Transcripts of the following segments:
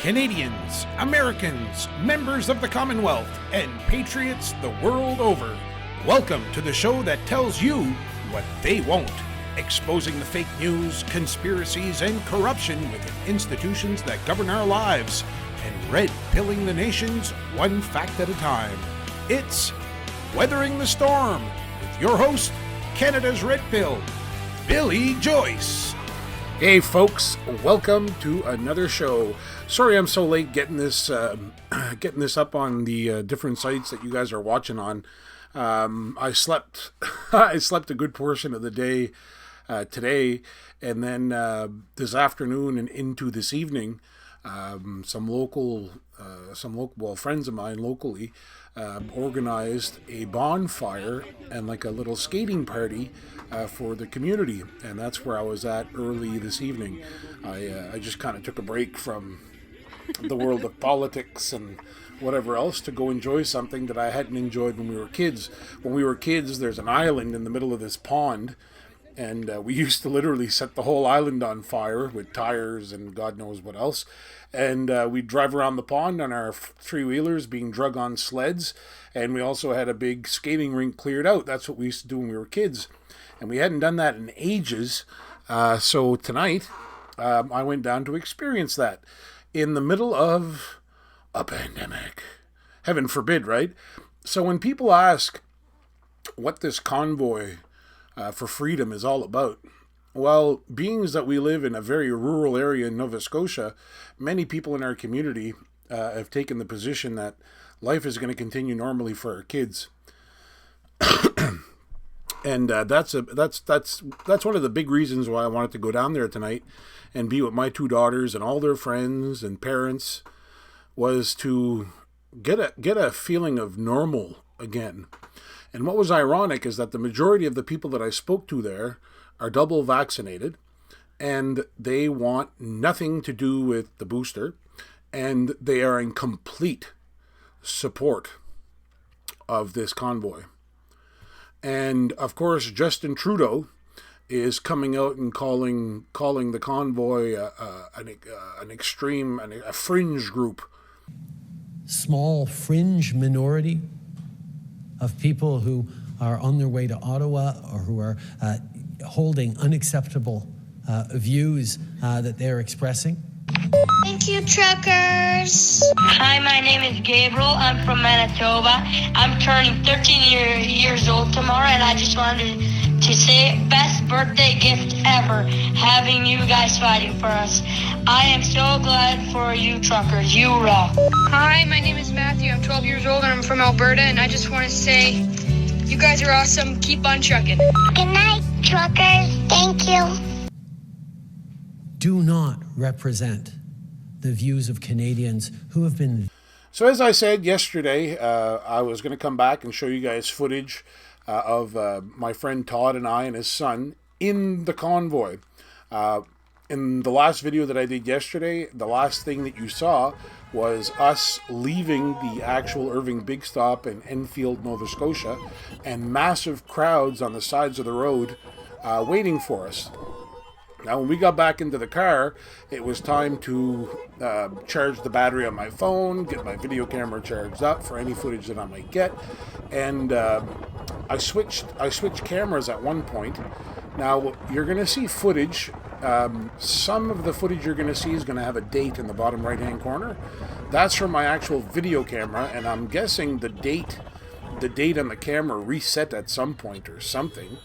Canadians, Americans, members of the Commonwealth, and patriots the world over. Welcome to the show that tells you what they won't, exposing the fake news, conspiracies, and corruption within institutions that govern our lives, and red-pilling the nations one fact at a time. It's Weathering the Storm with your host, Canada's Red Pill, Billy Joyce. Hey folks, welcome to another show. Sorry I'm so late getting this up on the different sites that you guys are watching on. I slept a good portion of the day today, and then this afternoon and into this evening, some local friends of mine locally organized a bonfire and like a little skating party for the community, and that's where I was at early this evening. I just kind of took a break from the world of politics and whatever else to go enjoy something that I hadn't enjoyed when we were kids. When we were kids, there's an island in the middle of this pond, and we used to literally set the whole island on fire with tires and God knows what else. And we'd drive around the pond on our three-wheelers being drug on sleds. And we also had a big skating rink cleared out. That's what we used to do when we were kids. And we hadn't done that in ages. So tonight, I went down to experience that in the middle of a pandemic. Heaven forbid, right? So when people ask what this convoy for freedom is all about, well, being that we live in a very rural area in Nova Scotia, many people in our community have taken the position that life is going to continue normally for our kids. And that's one of the big reasons why I wanted to go down there tonight and be with my two daughters and all their friends and parents, was to get a feeling of normal again. And what was ironic is that the majority of the people that I spoke to there are double vaccinated, and they want nothing to do with the booster, and they are in complete support of this convoy. And of course, Justin Trudeau is coming out and calling the convoy an extreme, a fringe group. Small fringe minority of people who are on their way to Ottawa or who are holding unacceptable views that they're expressing. Thank you, truckers. Hi, my name is Gabriel. I'm from Manitoba. I'm turning 13 years old tomorrow, and I just wanted to say best birthday gift ever, having you guys fighting for us. I am so glad for you truckers. You rock. Hi, my name is Matthew. I'm 12 years old, and I'm from Alberta, and I just want to say you guys are awesome. Keep on trucking. Good night, truckers. Thank you. Do not represent the views of Canadians who have been... So as I said yesterday, I was going to come back and show you guys footage of my friend Todd and I and his son in the convoy. In the last video that I did yesterday, the last thing that you saw was us leaving the actual Irving Big Stop in Enfield, Nova Scotia, and massive crowds on the sides of the road waiting for us. Now, when we got back into the car, it was time to charge the battery on my phone, get my video camera charged up for any footage that I might get, and I switched cameras at one point. Now, you're going to see footage. Some of the footage you're going to see is going to have a date in the bottom right-hand corner. That's from my actual video camera, and I'm guessing the date on the camera reset at some point or something.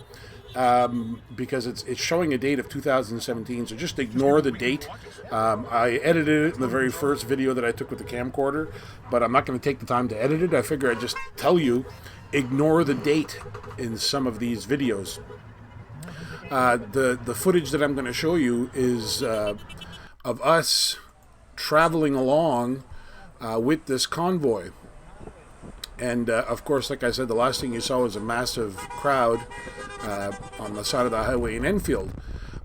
Because it's showing a date of 2017, so just ignore the date. I edited it in the very first video that I took with the camcorder, but I'm not going to take the time to edit it. I figure I'd just tell you, ignore the date in some of these videos. The footage that I'm going to show you is of us traveling along with this convoy. And of course, like I said, the last thing you saw was a massive crowd on the side of the highway in Enfield.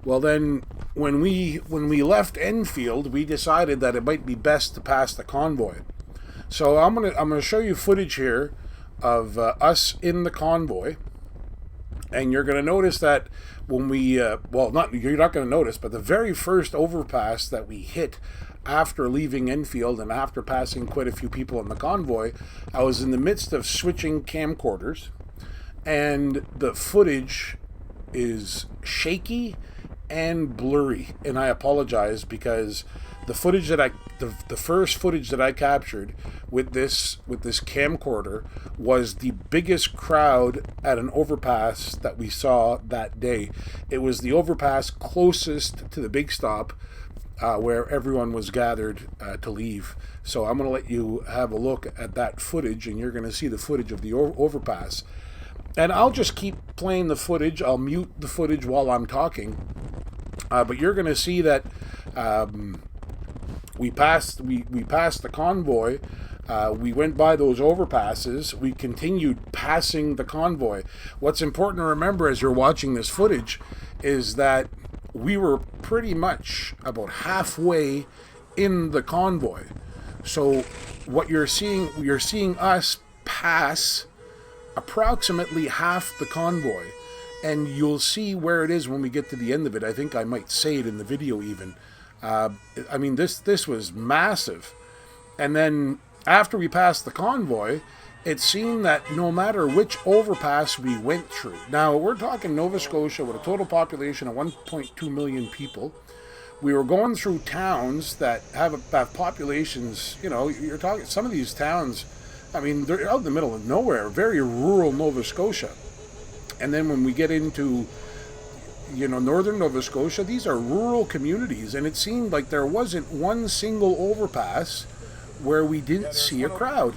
Well, then when we left Enfield, we decided that it might be best to pass the convoy. So I'm gonna show you footage here of us in the convoy, and you're gonna notice that when we you're not gonna notice, but the very first overpass that we hit after leaving Enfield and after passing quite a few people in the convoy, I was in the midst of switching camcorders, and the footage is shaky and blurry. And I apologize, because the footage that the first footage that I captured with this camcorder was the biggest crowd at an overpass that we saw that day. It was the overpass closest to the big stop, where everyone was gathered to leave. So I'm going to let you have a look at that footage, and you're going to see the footage of the overpass. And I'll just keep playing the footage. I'll mute the footage while I'm talking. But you're going to see that we passed the convoy. We went by those overpasses. We continued passing the convoy. What's important to remember as you're watching this footage is that we were pretty much about halfway in the convoy. So what you're seeing us pass approximately half the convoy, and you'll see where it is when we get to the end of it. I think I might say it in the video even. I mean, this was massive. And then after we passed the convoy, it seemed that no matter which overpass we went through, now we're talking Nova Scotia with a total population of 1.2 million people. We were going through towns that have populations, you know, you're talking, some of these towns, I mean, they're out in the middle of nowhere, very rural Nova Scotia. And then when we get into, you know, northern Nova Scotia, these are rural communities, and it seemed like there wasn't one single overpass where we didn't see a crowd.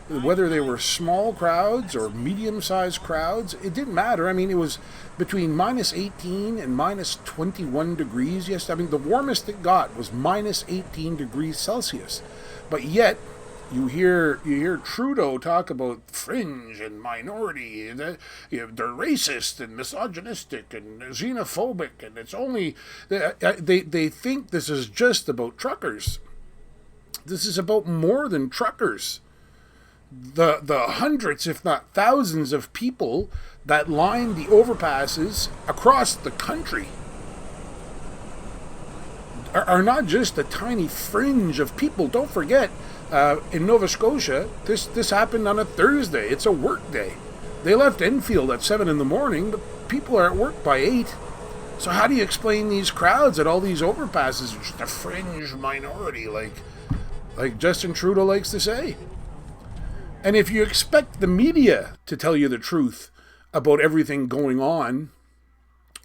Whether they were small crowds or medium-sized crowds, it didn't matter. I mean, it was between minus 18 and minus 21 degrees. Yes, I mean, the warmest it got was minus 18 degrees Celsius. But yet, you hear Trudeau talk about fringe and minority, and they're racist and misogynistic and xenophobic, and it's only they think this is just about truckers. This is about more than truckers. The hundreds, if not thousands, of people that line the overpasses across the country are not just a tiny fringe of people. Don't forget, in Nova Scotia, this happened on a Thursday. It's a work day. They left Enfield at 7 in the morning, but people are at work by 8. So how do you explain these crowds at all these overpasses? Just a fringe minority, like Justin Trudeau likes to say. And if you expect the media to tell you the truth about everything going on,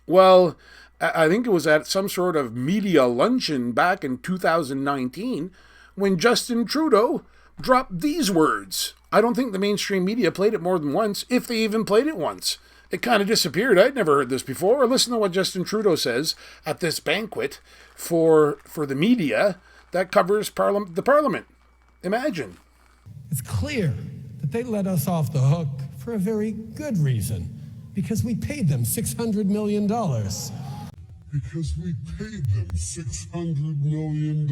well, I think it was at some sort of media luncheon back in 2019 when Justin Trudeau dropped these words. I don't think the mainstream media played it more than once, if they even played it once. It kind of disappeared. I'd never heard this before. Or listen to what Justin Trudeau says at this banquet for the media that covers the Parliament. Imagine. It's clear that they let us off the hook for a very good reason, because we paid them $600 million. Because we paid them $600 million.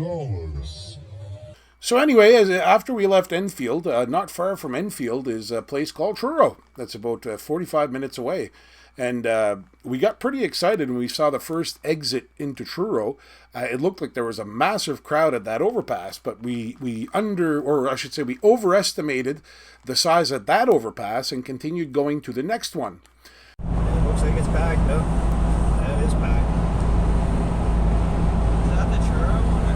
So anyway, after we left Enfield, not far from Enfield is a place called Truro. That's about 45 minutes away. And we got pretty excited when we saw the first exit into Truro. It looked like there was a massive crowd at that overpass, but we overestimated the size of that overpass and continued going to the next one. It looks like it's packed, though. That is packed. Is that the Truro one or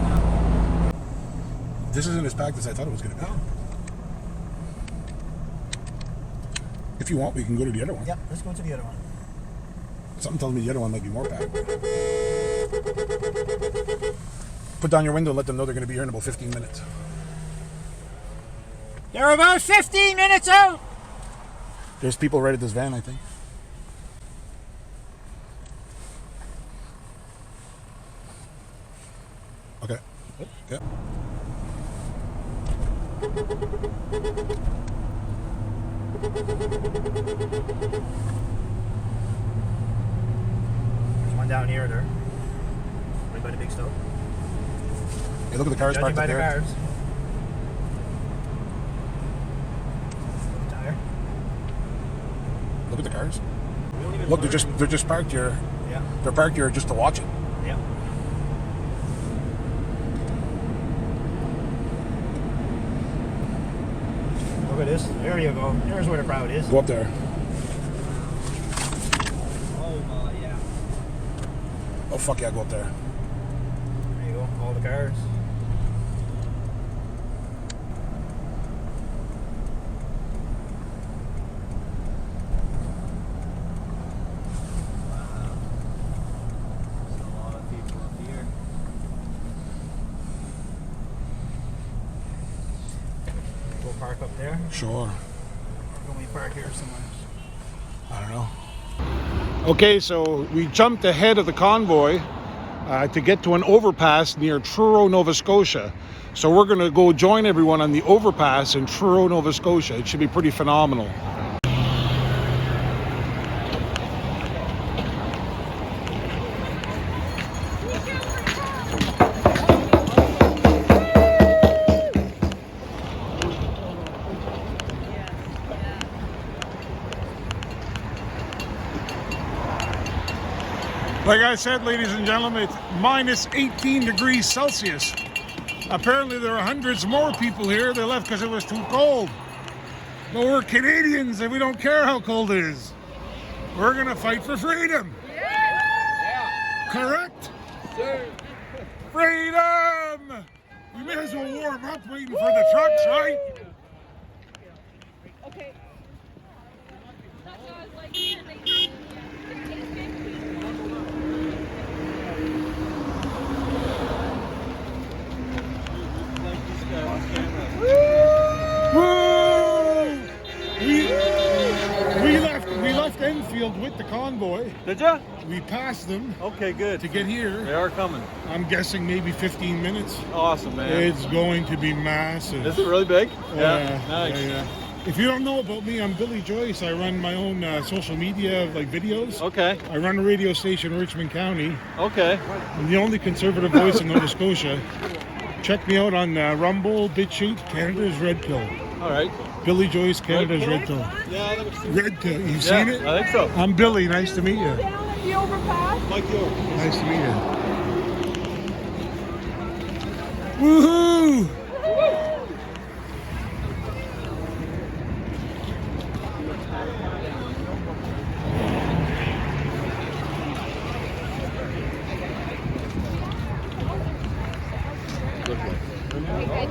no? This isn't as packed as I thought it was going to be. If you want, we can go to the other one. Yep, let's go to the other one. Something tells me the other one might be more packed. Put down your window and let them know they're going to be here in about 15 minutes. They're about 15 minutes out! There's people right at this van, I think. Okay. Yep. There's one down here there. Right by the big stove. Hey, look at the cars Judging parked by up the there. cars. Tire. Look at the cars. We don't even Look, they're just parked here. Yeah. They're parked here just to watch it. Yeah. Look at this. There you go. There's where the crowd is. Go up there. Oh, yeah. Oh, fuck yeah, go up there. There you go. All the cars. Park up there. Sure. Can we park here somewhere? I don't know. Okay, so we jumped ahead of the convoy to get to an overpass near Truro, Nova Scotia. So we're going to go join everyone on the overpass in Truro, Nova Scotia. It should be pretty phenomenal. Like I said, ladies and gentlemen, it's minus 18 degrees Celsius. Apparently there are hundreds more people here. They left because it was too cold. But we're Canadians and we don't care how cold it is. We're going to fight for freedom. Yeah. Correct? Yeah. Freedom! We may as well warm up waiting for the trucks, right? Okay. We left Enfield with the convoy. Did ya? We passed them. Okay, good. To get here. They are coming. I'm guessing maybe 15 minutes. Awesome, man. It's going to be massive. Is it really big? Yeah. Nice. Yeah. If you don't know about me, I'm Billy Joyce. I run my own social media videos. Okay. I run a radio station in Richmond County. Okay. I'm the only conservative voice in Nova Scotia. Check me out on Rumble, BitChute, Canada's Red Pill. All right. Billy Joyce, Canada's Red Pill. Yeah, Red Pill. You've seen it? I think so. I'm Billy. Nice to meet you. Down at the overpass. Mike York. Nice to meet you. Woohoo!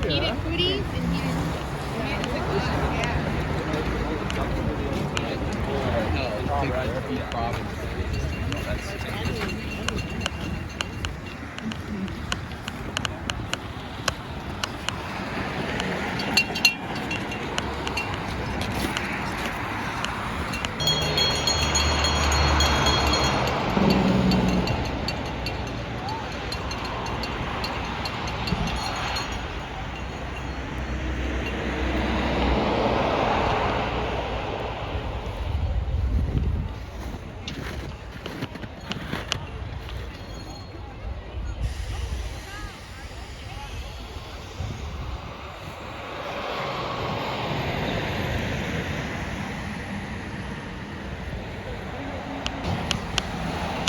Heated foodies and heated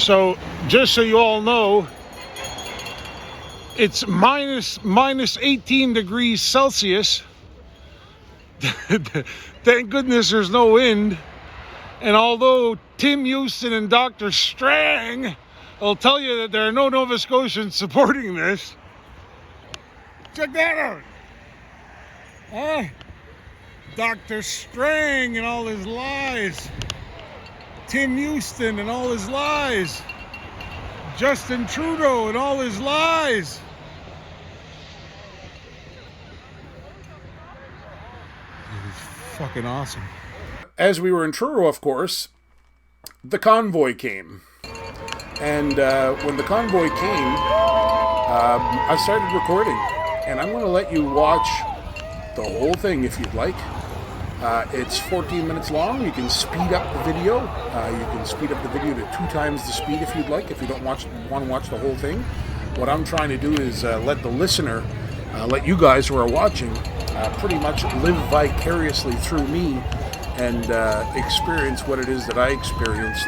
So, just so you all know, it's minus 18 degrees Celsius. Thank goodness there's no wind. And although Tim Houston and Dr. Strang will tell you that there are no Nova Scotians supporting this, check that out. Huh? Dr. Strang and all his lies. Tim Houston and all his lies. Justin Trudeau and all his lies. It's fucking awesome. As we were in Truro, of course, the convoy came. And when the convoy came, I started recording. And I'm going to let you watch the whole thing if you'd like. It's 14 minutes long. You can speed up the video. You can speed up the video to 2 times the speed if you'd like, if you don't want to watch the whole thing. What I'm trying to do is let the listener, let you guys who are watching, pretty much live vicariously through me and experience what it is that I experienced.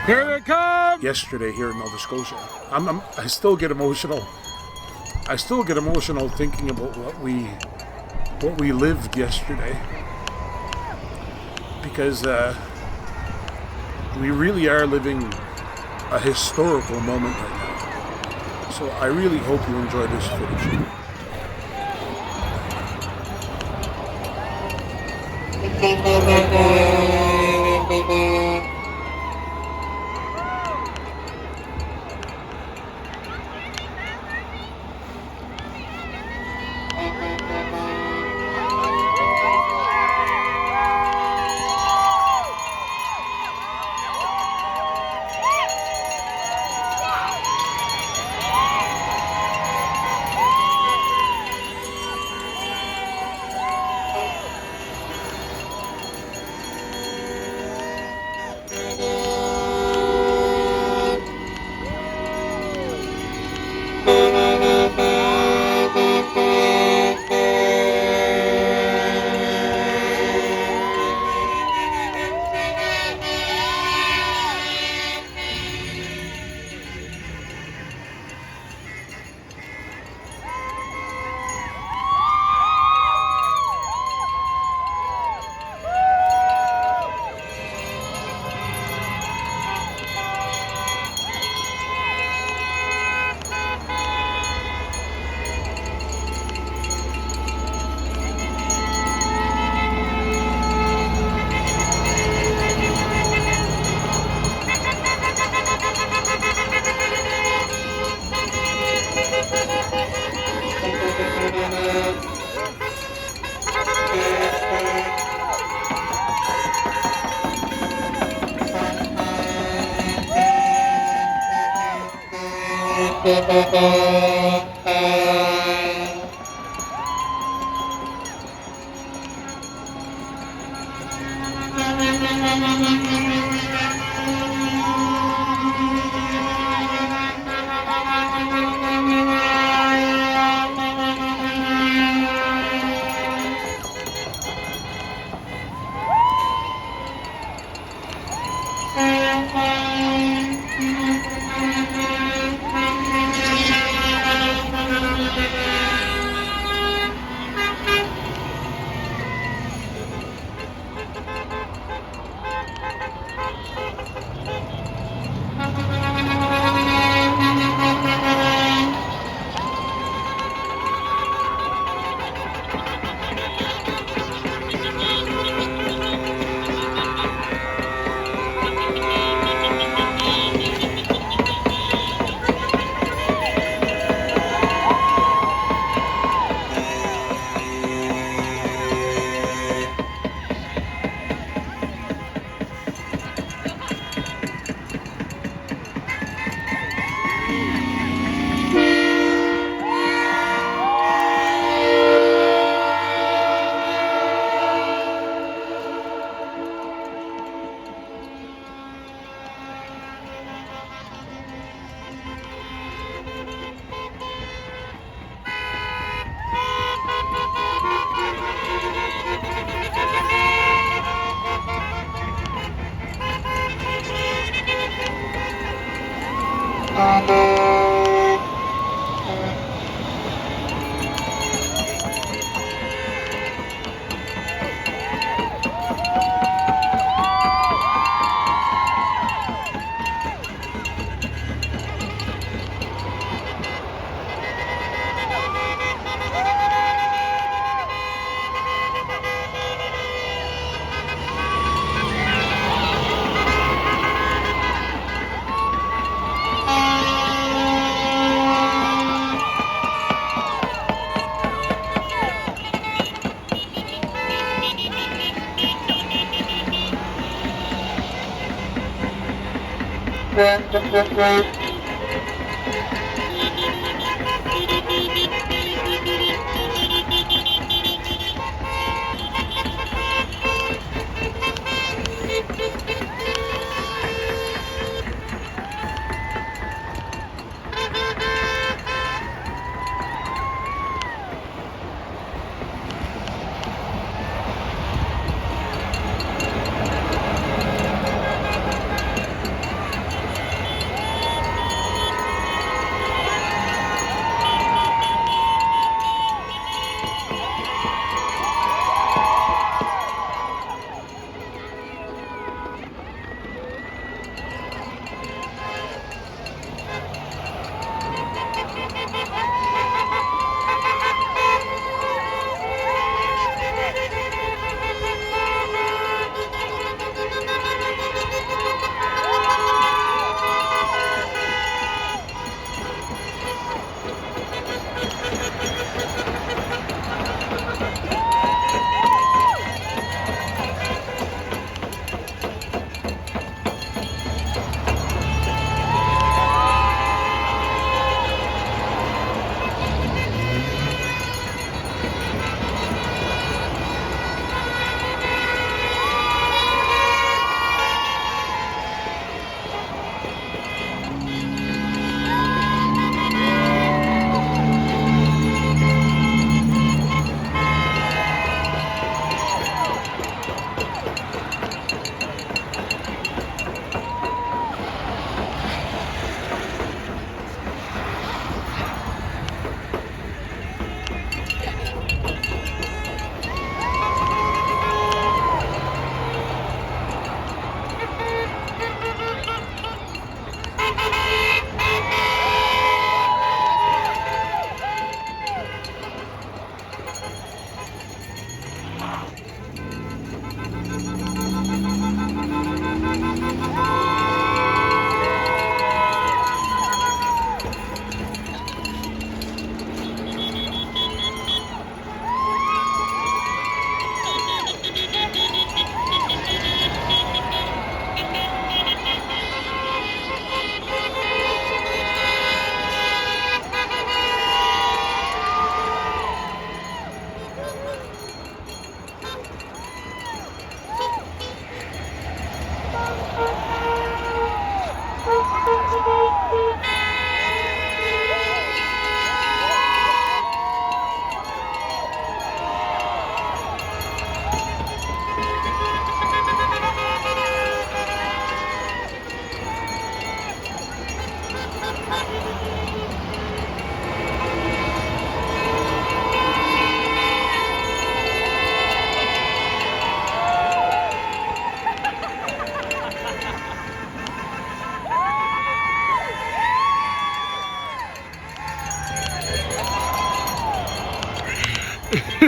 Here they come! Yesterday here in Nova Scotia. I still get emotional. I still get emotional thinking about what we lived yesterday. because we really are living a historical moment right now. So I really hope you enjoy this footage.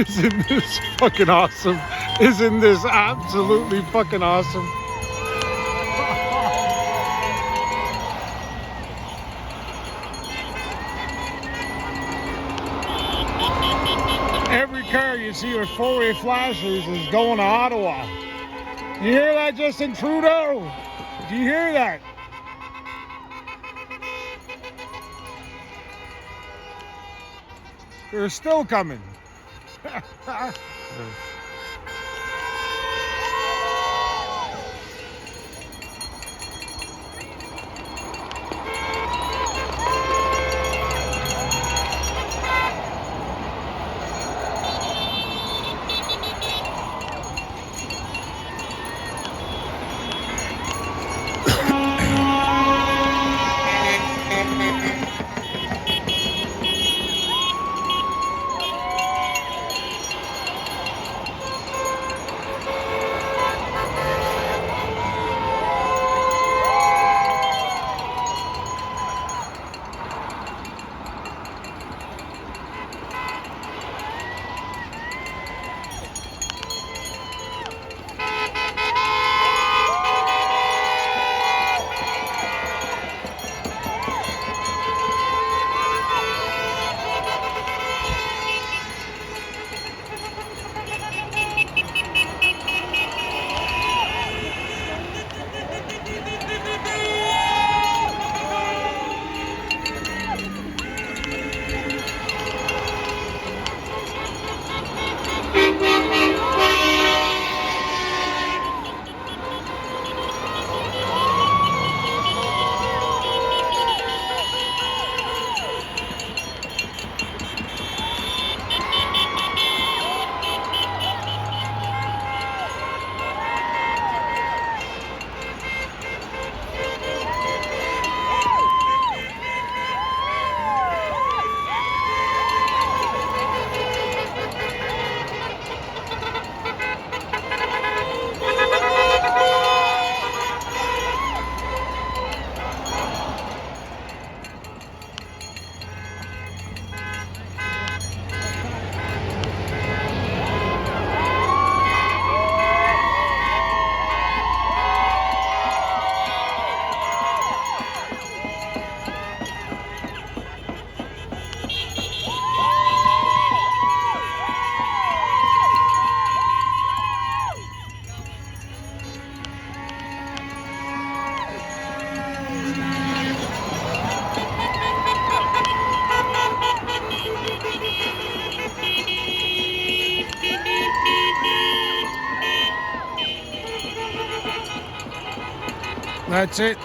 Isn't this fucking awesome? Isn't this absolutely fucking awesome? Every car you see with four-way flashers is going to Ottawa. You hear that, Justin Trudeau? Do you hear that? They're still coming. That's it.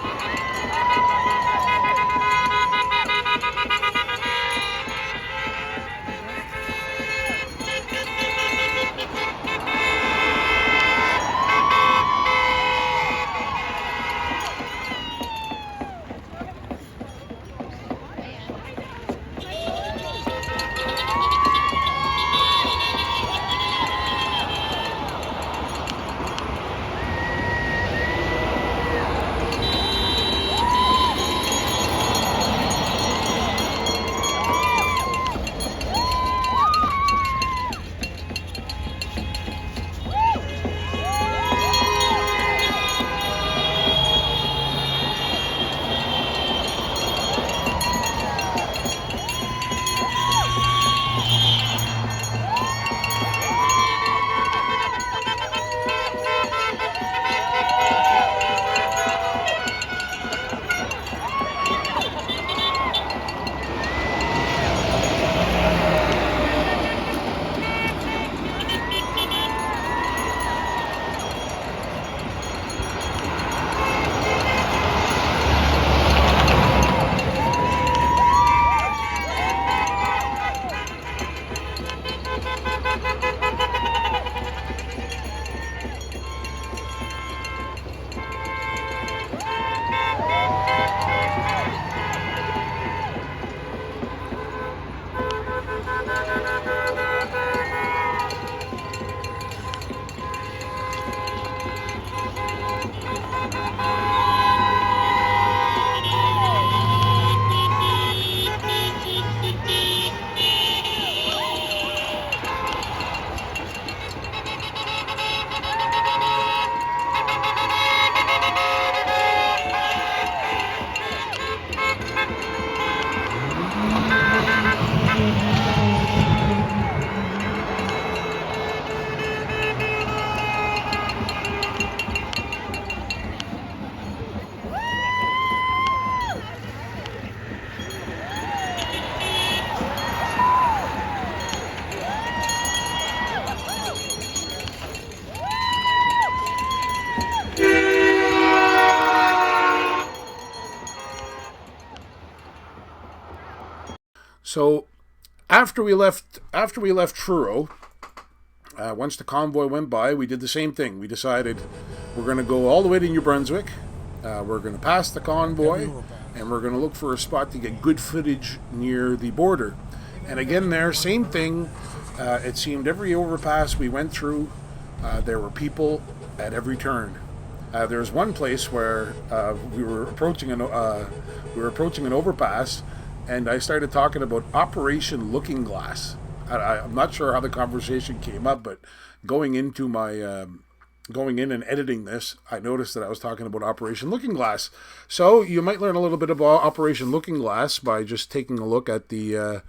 So after we left Truro, once the convoy went by, we did the same thing. We decided we're going to go all the way to New Brunswick. We're going to pass the convoy, and we're going to look for a spot to get good footage near the border. And again there, same thing. It seemed every overpass we went through, there were people at every turn. There was one place where we were approaching an overpass, and I started talking about Operation Looking Glass. I'm not sure how the conversation came up, but going in and editing this, I noticed that I was talking about Operation Looking Glass. So you might learn a little bit about Operation Looking Glass by just taking a look at the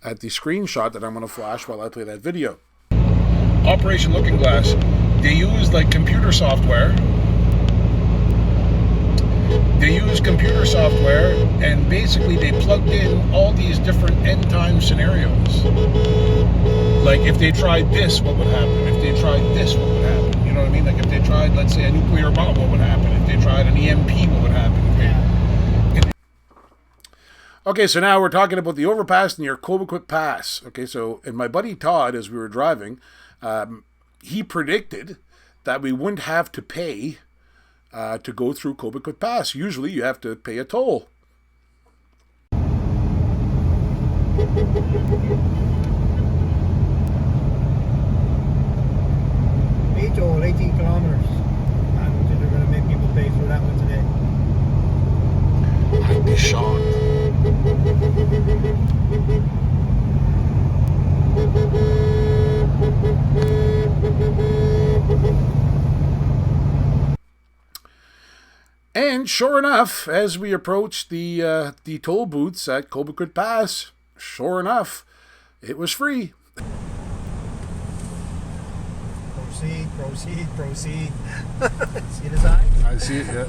screenshot that I'm going to flash while I play that video. Operation Looking Glass. They use like computer software. And basically they plugged in all these different end time scenarios. Like if they tried this, what would happen? If they tried this, what would happen? You know what I mean? Like if they tried, let's say, a nuclear bomb, what would happen? If they tried an EMP, what would happen? Okay, so now we're talking about the overpass near Cobequid Pass. Okay, so, and my buddy Todd, as we were driving, he predicted that we wouldn't have to pay to go through Cobequid Pass. Usually you have to pay a toll. Eight toll, 18 kilometers. I don't think they're going to make people pay for that one today. I'd be shocked. And sure enough, as we approached the toll booths at Cobequid Pass, sure enough, it was free. Proceed. See the sign? I see it, yeah.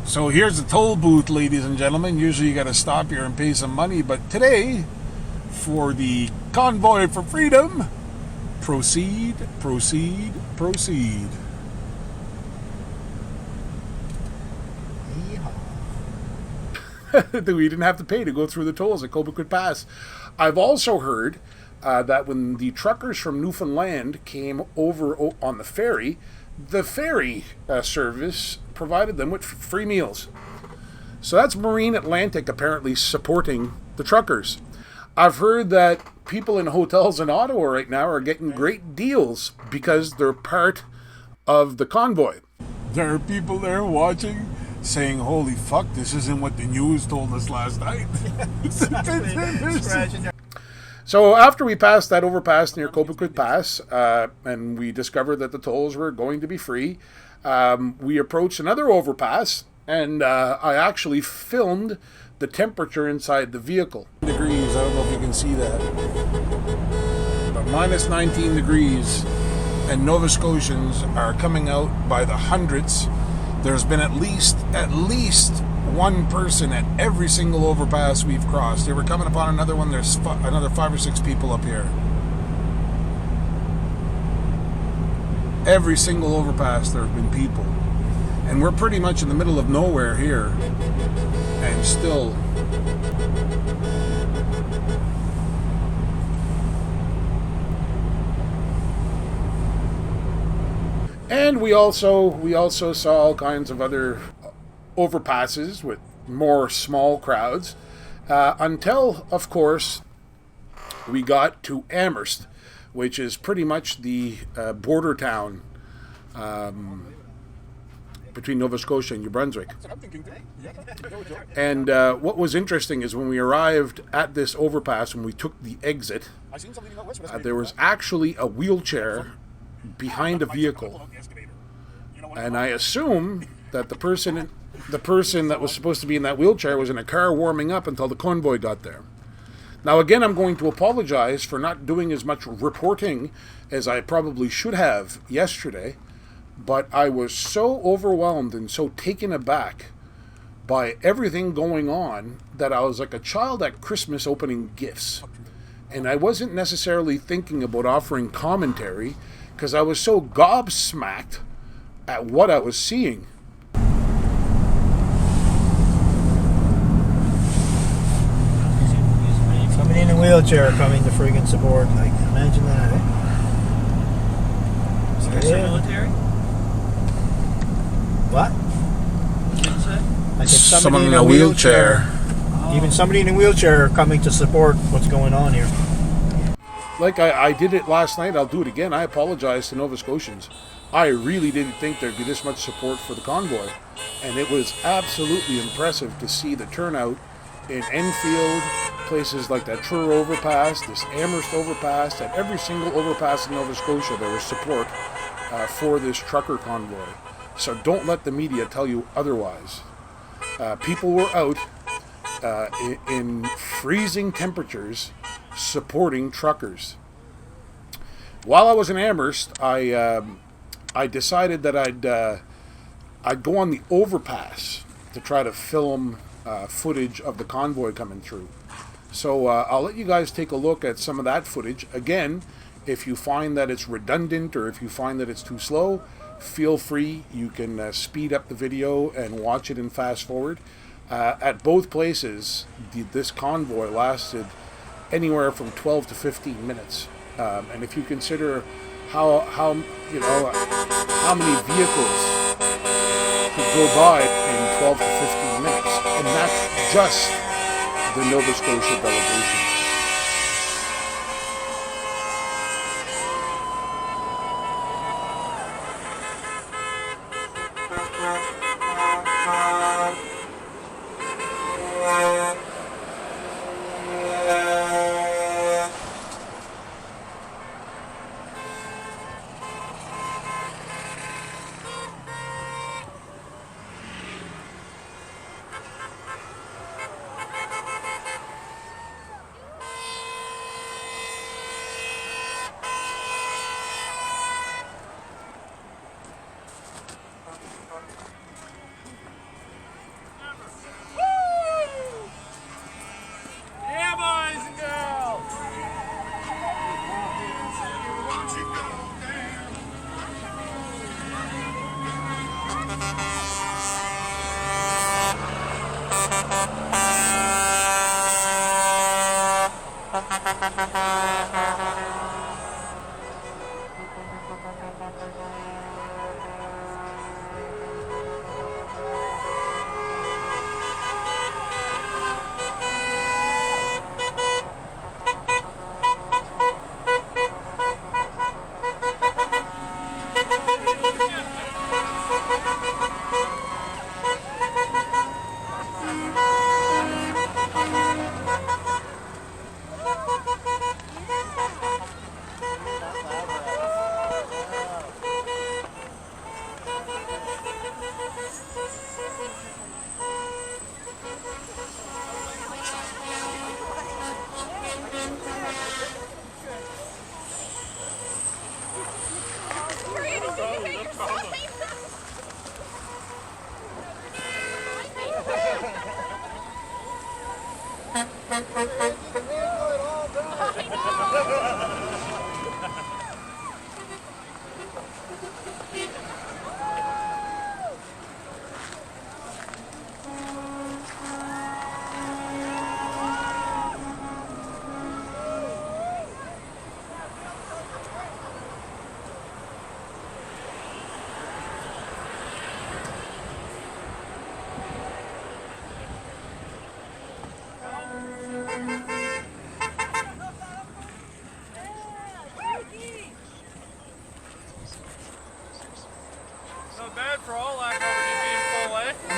So here's the toll booth, ladies and gentlemen. Usually you got to stop here and pay some money, but today, for the Convoy for Freedom, proceed. We didn't have to pay to go through the tolls at Cobequid Pass. I've also heard that when the truckers from Newfoundland came over on the ferry service provided them with free meals. So that's Marine Atlantic apparently supporting the truckers. I've heard that people in hotels in Ottawa right now are getting great deals because they're part of the convoy. There are people there watching saying, holy fuck, this isn't what the news told us last night. So after we passed that overpass near Cobequid Pass, and we discovered that the tolls were going to be free, we approached another overpass, and I actually filmed the temperature inside the vehicle. Degrees, I don't know if you can see that, but minus 19 degrees, and Nova Scotians are coming out by the hundreds. There's been at least one person at every single overpass we've crossed. They were coming upon another one. There's another 5 or 6 people up here. Every single overpass there have been people. And we're pretty much in the middle of nowhere here. And still... And we also saw all kinds of other overpasses with more small crowds, until, of course, we got to Amherst, which is pretty much the border town between Nova Scotia and New Brunswick. And what was interesting is when we arrived at this overpass, when we took the exit, there was actually a wheelchair behind a vehicle, and I assume that the person that was supposed to be in that wheelchair was in a car warming up until the convoy got there. Now again, I'm going to apologize for not doing as much reporting as I probably should have yesterday, but I was so overwhelmed and so taken aback by everything going on that I was like a child at Christmas opening gifts, and I wasn't necessarily thinking about offering commentary because I was so gobsmacked at what I was seeing. wheelchair coming to friggin' support. Like, imagine that, eh? Military? What? What did you say? I said Someone in a wheelchair. Even somebody in a wheelchair coming to support what's going on here. Like I did it last night, I'll do it again. I apologize to Nova Scotians. I really didn't think there'd be this much support for the convoy. And it was absolutely impressive to see the turnout in Enfield, places like that Truro overpass, this Amherst overpass, at every single overpass in Nova Scotia there was support for this trucker convoy. So don't let the media tell you otherwise. People were out in freezing temperatures supporting truckers. While I was in Amherst, I decided that I'd go on the overpass to try to film footage of the convoy coming through. So I'll let you guys take a look at some of that footage. Again, if you find that it's redundant or if you find that it's too slow, feel free. You can speed up the video and watch it in fast forward. At both places, this convoy lasted anywhere from 12 to 15 minutes. And if you consider how many vehicles could go by in 12 to 15 minutes, and that's just the Nova Scotia delegation.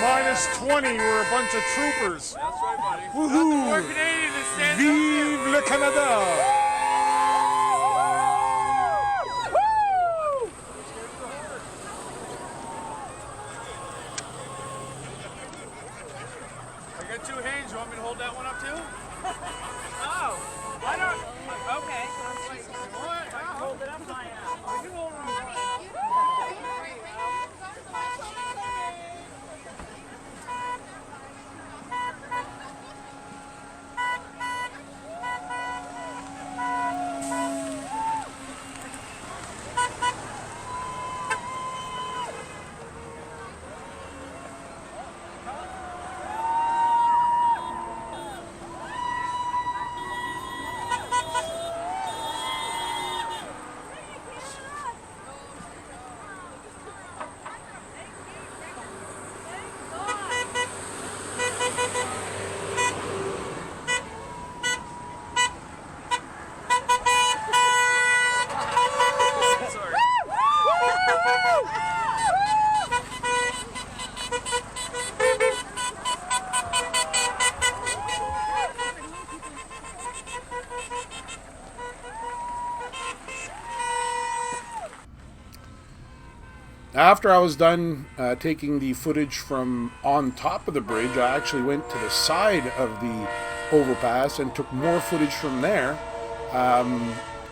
Minus 20, we're a bunch of troopers. That's right, buddy. Woohoo! More Canadian than stands Vive le Canada! I got two hands. You want me to hold that one up too? Oh, I don't. Okay. I'll hold it up my ass. I can hold it up my ass. After I was done taking the footage from on top of the bridge, I actually went to the side of the overpass and took more footage from there,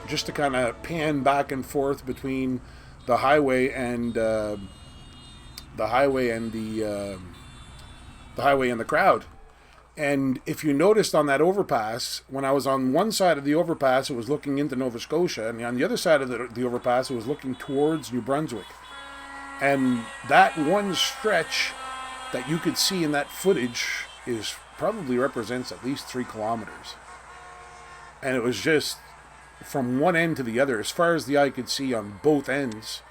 just to kind of pan back and forth between the highway and the highway and the crowd. And if you noticed on that overpass, when I was on one side of the overpass, it was looking into Nova Scotia, and on the other side of the overpass, it was looking towards New Brunswick. And that one stretch that you could see in that footage is probably represents at least 3 kilometers. And it was just from one end to the other, as far as the eye could see on both ends,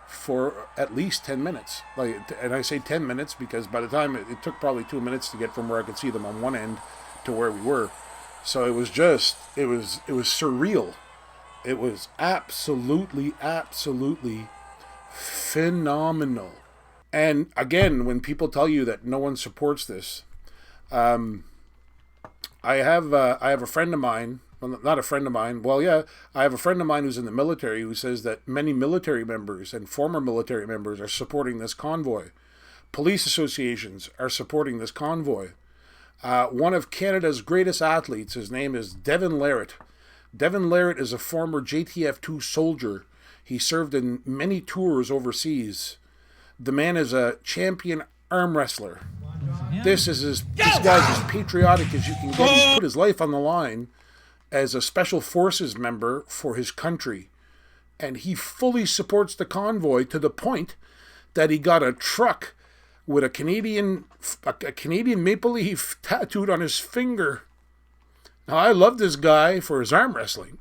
for at least 10 minutes. And I say 10 minutes because by the time it took probably 2 minutes to get from where I could see them on one end to where we were. So it was surreal. It was absolutely phenomenal. And again, when people tell you that no one supports this, I have a friend of mine. Well, not a friend of mine. Well, yeah, I have a friend of mine who's in the military who says that many military members and former military members are supporting this convoy. Police associations are supporting this convoy. One of Canada's greatest athletes, his name is Devin Larratt. Devin Larratt is a former JTF2 soldier. He served in many tours overseas. The man is a champion arm wrestler. This guy's as patriotic as you can get. He's put his life on the line as a special forces member for his country. And he fully supports the convoy to the point that he got a truck with a Canadian maple leaf tattooed on his finger. Now, I love this guy for his arm wrestling,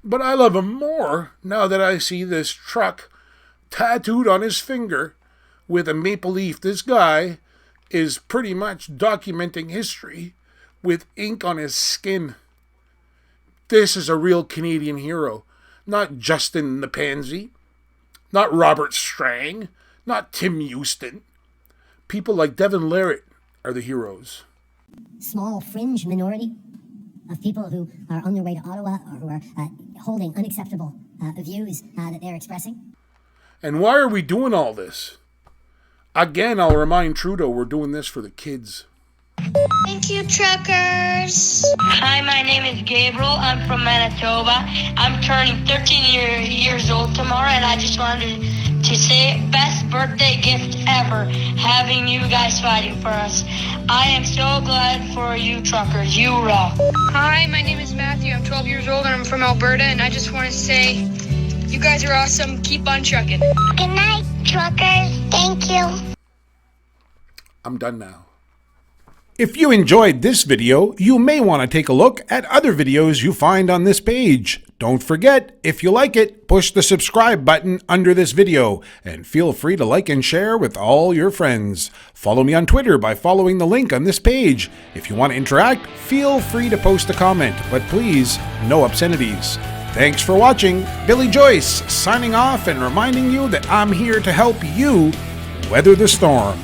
but I love him more now that I see this truck tattooed on his finger with a maple leaf. This guy is pretty much documenting history with ink on his skin. This is a real Canadian hero. Not Justin the Pansy, not Robert Strang, not Tim Houston. People like Devin Larratt are the heroes. Small fringe minority of people who are on their way to Ottawa or who are holding unacceptable views that they're expressing. And why are we doing all this? Again, I'll remind Trudeau we're doing this for the kids. Thank you, truckers. Hi, my name is Gabriel. I'm from Manitoba. I'm turning 13 years old tomorrow, and I just wanted to say best birthday gift ever, having you guys fighting for us. I am so glad for you truckers. You rock. Hi, my name is Matthew. I'm 12 years old and I'm from Alberta, and I just want to say you guys are awesome. Keep on trucking. Good night, truckers. Thank you. I'm done now. If you enjoyed this video, you may want to take a look at other videos you find on this page. Don't forget, if you like it, push the subscribe button under this video, and feel free to like and share with all your friends. Follow me on Twitter by following the link on this page. If you want to interact, feel free to post a comment, but please, no obscenities. Thanks for watching. Billy Joyce signing off and reminding you that I'm here to help you weather the storm.